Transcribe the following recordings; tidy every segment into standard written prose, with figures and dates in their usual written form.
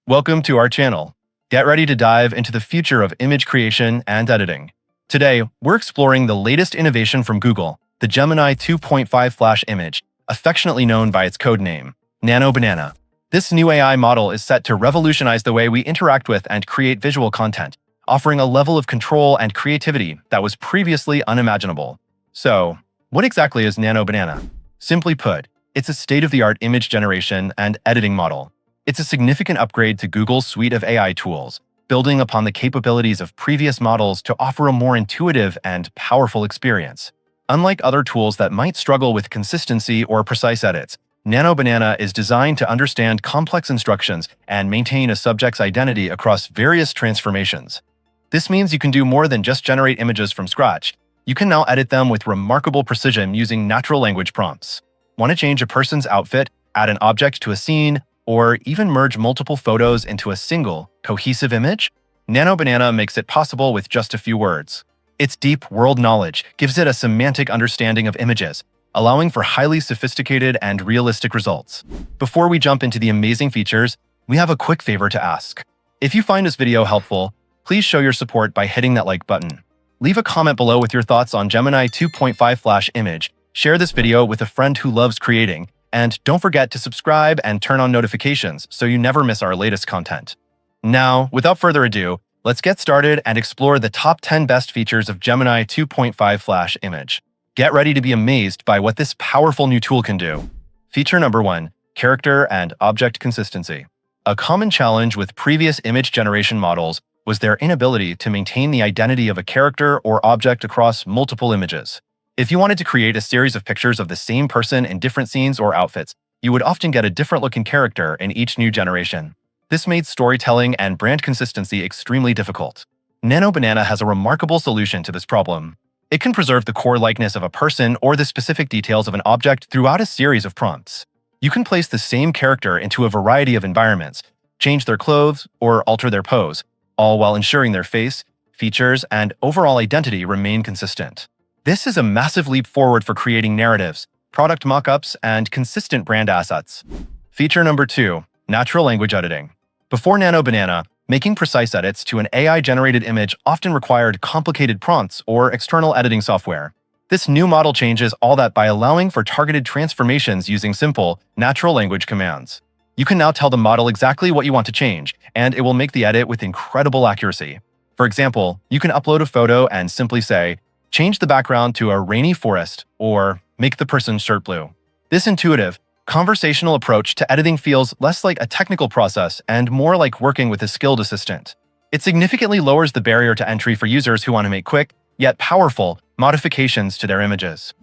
Welcome to our channel. Get ready to dive into the future of image creation and editing. Today, we're exploring the latest innovation from Google, the Gemini 2.5 Flash image, affectionately known by its code name, Nano Banana. This new AI model is set to revolutionize the way we interact with and create visual content, offering a level of control and creativity that was previously unimaginable. So, what exactly is Nano Banana? Simply put, it's a state-of-the-art image generation and editing model. It's a significant upgrade to Google's suite of AI tools, building upon the capabilities of previous models to offer a more intuitive and powerful experience. Unlike other tools that might struggle with consistency or precise edits, Nano Banana is designed to understand complex instructions and maintain a subject's identity across various transformations. This means you can do more than just generate images from scratch. You can now edit them with remarkable precision using natural language prompts. Want to change a person's outfit, add an object to a scene, or even merge multiple photos into a single, cohesive image? Nano Banana makes it possible with just a few words. Its deep world knowledge gives it a semantic understanding of images, allowing for highly sophisticated and realistic results. Before we jump into the amazing features, we have a quick favor to ask. If you find this video helpful, please show your support by hitting that like button. Leave a comment below with your thoughts on Gemini 2.5 Flash image, share this video with a friend who loves creating, and don't forget to subscribe and turn on notifications so you never miss our latest content. Now, without further ado, let's get started and explore the top 10 best features of Gemini 2.5 Flash image. Get ready to be amazed by what this powerful new tool can do. Feature number 1, character and object consistency. A common challenge with previous image generation models was their inability to maintain the identity of a character or object across multiple images. If you wanted to create a series of pictures of the same person in different scenes or outfits, you would often get a different-looking character in each new generation. This made storytelling and brand consistency extremely difficult. Nano Banana has a remarkable solution to this problem. It can preserve the core likeness of a person or the specific details of an object throughout a series of prompts. You can place the same character into a variety of environments, change their clothes, or alter their pose, all while ensuring their face, features, and overall identity remain consistent. This is a massive leap forward for creating narratives, product mockups, and consistent brand assets. Feature number 2, natural language editing. Before Nano Banana, making precise edits to an AI-generated image often required complicated prompts or external editing software. This new model changes all that by allowing for targeted transformations using simple, natural language commands. You can now tell the model exactly what you want to change, and it will make the edit with incredible accuracy. For example, you can upload a photo and simply say, "Change the background to a rainy forest," or "Make the person's shirt blue." This intuitive, conversational approach to editing feels less like a technical process and more like working with a skilled assistant. It significantly lowers the barrier to entry for users who want to make quick, yet powerful, modifications to their images.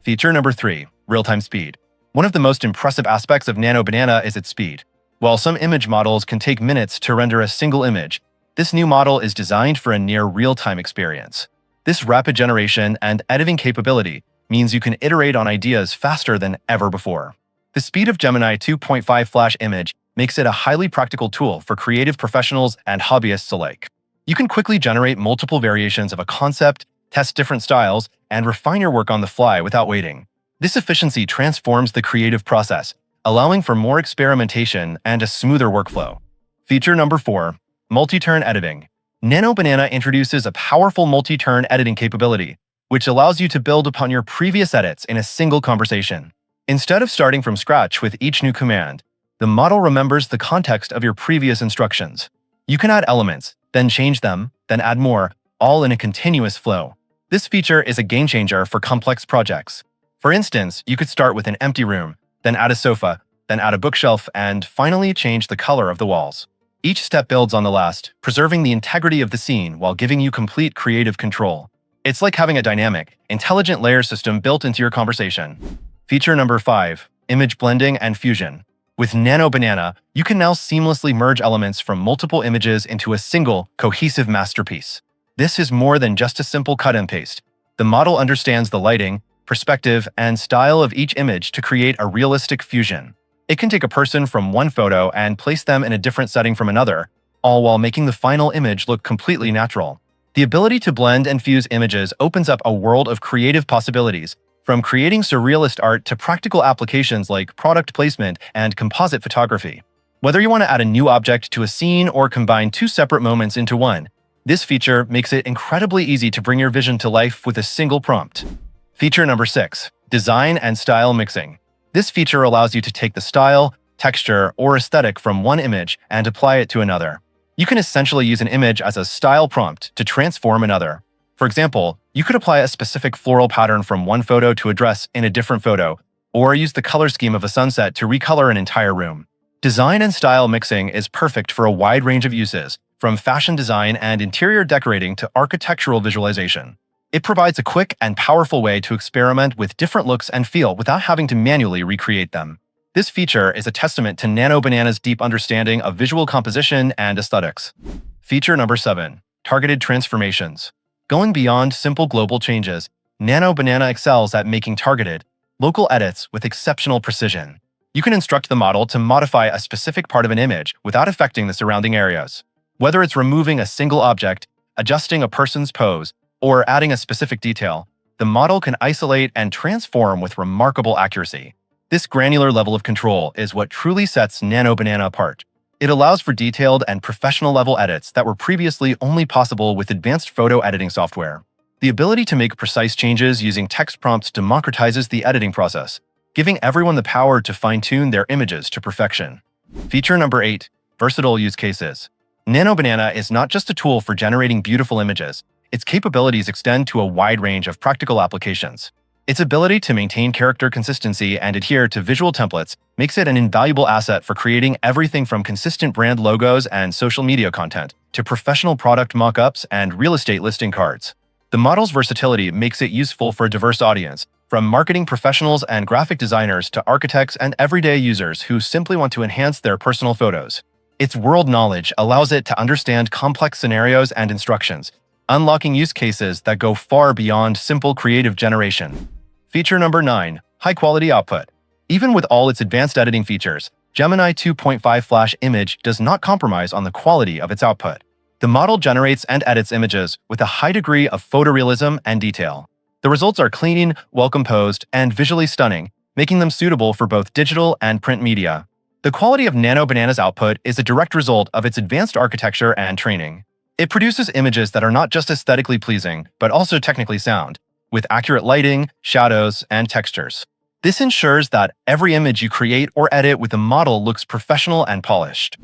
Feature number 3, real-time speed. One of the most impressive aspects of Nano Banana is its speed. While some image models can take minutes to render a single image, this new model is designed for a near real-time experience. This rapid generation and editing capability means you can iterate on ideas faster than ever before. The speed of Gemini 2.5 Flash image makes it a highly practical tool for creative professionals and hobbyists alike. You can quickly generate multiple variations of a concept, test different styles, and refine your work on the fly without waiting. This efficiency transforms the creative process, allowing for more experimentation and a smoother workflow. Feature number 4, multi-turn editing. Nano Banana introduces a powerful multi-turn editing capability, which allows you to build upon your previous edits in a single conversation. Instead of starting from scratch with each new command, the model remembers the context of your previous instructions. You can add elements, then change them, then add more, all in a continuous flow. This feature is a game-changer for complex projects. For instance, you could start with an empty room, then add a sofa, then add a bookshelf, and finally change the color of the walls. Each step builds on the last, preserving the integrity of the scene while giving you complete creative control. It's like having a dynamic, intelligent layer system built into your conversation. Feature number 5, image blending and fusion. With Nano Banana, you can now seamlessly merge elements from multiple images into a single, cohesive masterpiece. This is more than just a simple cut and paste. The model understands the lighting, perspective, and style of each image to create a realistic fusion. It can take a person from one photo and place them in a different setting from another, all while making the final image look completely natural. The ability to blend and fuse images opens up a world of creative possibilities, from creating surrealist art to practical applications like product placement and composite photography. Whether you want to add a new object to a scene or combine two separate moments into one, this feature makes it incredibly easy to bring your vision to life with a single prompt. Feature number 6. Design and style mixing. This feature allows you to take the style, texture, or aesthetic from one image and apply it to another. You can essentially use an image as a style prompt to transform another. For example, you could apply a specific floral pattern from one photo to a dress in a different photo, or use the color scheme of a sunset to recolor an entire room. Design and style mixing is perfect for a wide range of uses, from fashion design and interior decorating to architectural visualization. It provides a quick and powerful way to experiment with different looks and feel without having to manually recreate them. This feature is a testament to Nano Banana's deep understanding of visual composition and aesthetics. Feature number 7. Targeted transformations. Going beyond simple global changes, Nano Banana excels at making targeted, local edits with exceptional precision. You can instruct the model to modify a specific part of an image without affecting the surrounding areas. Whether it's removing a single object, adjusting a person's pose, or adding a specific detail, the model can isolate and transform with remarkable accuracy. This granular level of control is what truly sets Nano Banana apart. It allows for detailed and professional-level edits that were previously only possible with advanced photo editing software. The ability to make precise changes using text prompts democratizes the editing process, giving everyone the power to fine-tune their images to perfection. Feature number 8. Versatile use cases. Nano Banana is not just a tool for generating beautiful images. Its capabilities extend to a wide range of practical applications. Its ability to maintain character consistency and adhere to visual templates makes it an invaluable asset for creating everything from consistent brand logos and social media content to professional product mock-ups and real estate listing cards. The model's versatility makes it useful for a diverse audience, from marketing professionals and graphic designers to architects and everyday users who simply want to enhance their personal photos. Its world knowledge allows it to understand complex scenarios and instructions, unlocking use cases that go far beyond simple creative generation. Feature number 9. High-quality output. Even with all its advanced editing features, Gemini 2.5 Flash Image does not compromise on the quality of its output. The model generates and edits images with a high degree of photorealism and detail. The results are clean, well-composed, and visually stunning, making them suitable for both digital and print media. The quality of Nano Banana's output is a direct result of its advanced architecture and training. It produces images that are not just aesthetically pleasing, but also technically sound, with accurate lighting, shadows, and textures. This ensures that every image you create or edit with the model looks professional and polished.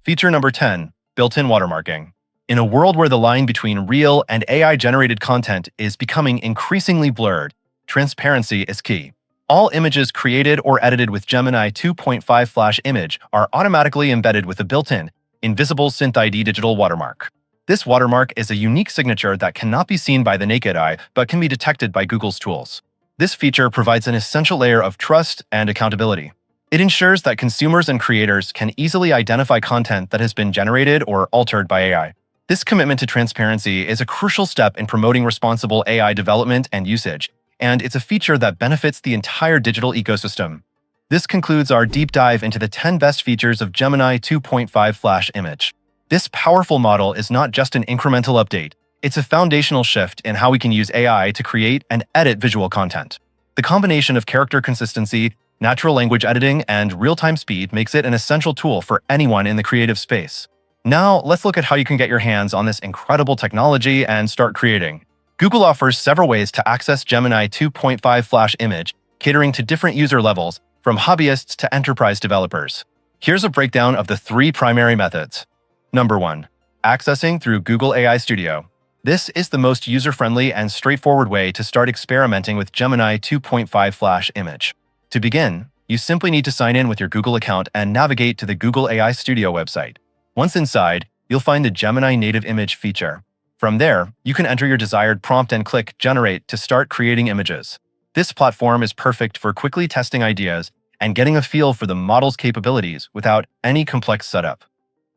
Feature number 10. Built-in watermarking. In a world where the line between real and AI-generated content is becoming increasingly blurred, transparency is key. All images created or edited with Gemini 2.5 Flash Image are automatically embedded with a built-in, invisible SynthID digital watermark. This watermark is a unique signature that cannot be seen by the naked eye but can be detected by Google's tools. This feature provides an essential layer of trust and accountability. It ensures that consumers and creators can easily identify content that has been generated or altered by AI. This commitment to transparency is a crucial step in promoting responsible AI development and usage, and it's a feature that benefits the entire digital ecosystem. This concludes our deep dive into the 10 best features of Gemini 2.5 Flash Image. This powerful model is not just an incremental update, it's a foundational shift in how we can use AI to create and edit visual content. The combination of character consistency, natural language editing, and real-time speed makes it an essential tool for anyone in the creative space. Now, let's look at how you can get your hands on this incredible technology and start creating. Google offers several ways to access Gemini 2.5 Flash Image, catering to different user levels, from hobbyists to enterprise developers. Here's a breakdown of the 3 primary methods. Number 1. Accessing through Google AI Studio. This is the most user-friendly and straightforward way to start experimenting with Gemini 2.5 Flash Image. To begin, you simply need to sign in with your Google account and navigate to the Google AI Studio website. Once inside, you'll find the Gemini Native Image feature. From there, you can enter your desired prompt and click Generate to start creating images. This platform is perfect for quickly testing ideas and getting a feel for the model's capabilities without any complex setup.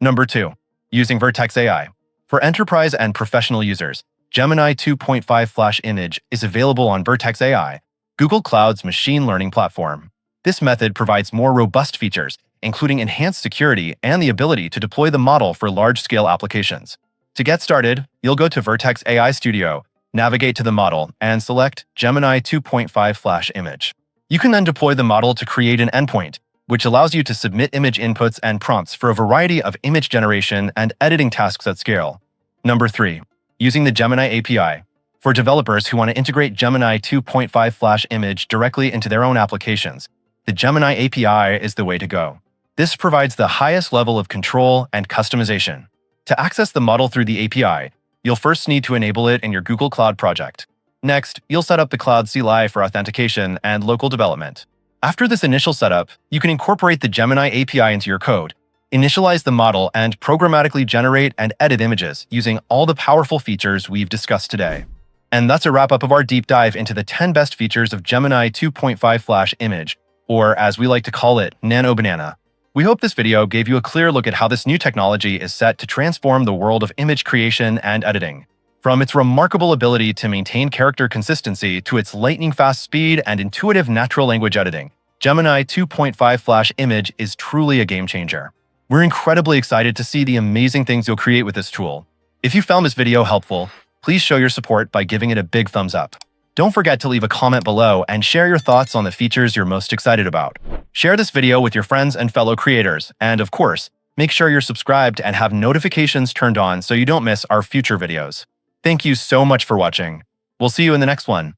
Number 2. Using Vertex AI. For enterprise and professional users, Gemini 2.5 Flash Image is available on Vertex AI, Google Cloud's machine learning platform. This method provides more robust features, including enhanced security and the ability to deploy the model for large-scale applications. To get started, you'll go to Vertex AI Studio, navigate to the model, and select Gemini 2.5 Flash Image. You can then deploy the model to create an endpoint, which allows you to submit image inputs and prompts for a variety of image generation and editing tasks at scale. Number 3. Using the Gemini API. For developers who want to integrate Gemini 2.5 Flash image directly into their own applications, the Gemini API is the way to go. This provides the highest level of control and customization. To access the model through the API, you'll first need to enable it in your Google Cloud project. Next, you'll set up the Cloud CLI for authentication and local development. After this initial setup, you can incorporate the Gemini API into your code, initialize the model, and programmatically generate and edit images using all the powerful features we've discussed today. And that's a wrap-up of our deep dive into the 10 best features of Gemini 2.5 Flash Image, or as we like to call it, Nano Banana. We hope this video gave you a clear look at how this new technology is set to transform the world of image creation and editing. From its remarkable ability to maintain character consistency to its lightning-fast speed and intuitive natural language editing, Gemini 2.5 Flash Image is truly a game-changer. We're incredibly excited to see the amazing things you'll create with this tool. If you found this video helpful, please show your support by giving it a big thumbs up. Don't forget to leave a comment below and share your thoughts on the features you're most excited about. Share this video with your friends and fellow creators, and of course, make sure you're subscribed and have notifications turned on so you don't miss our future videos. Thank you so much for watching. We'll see you in the next one.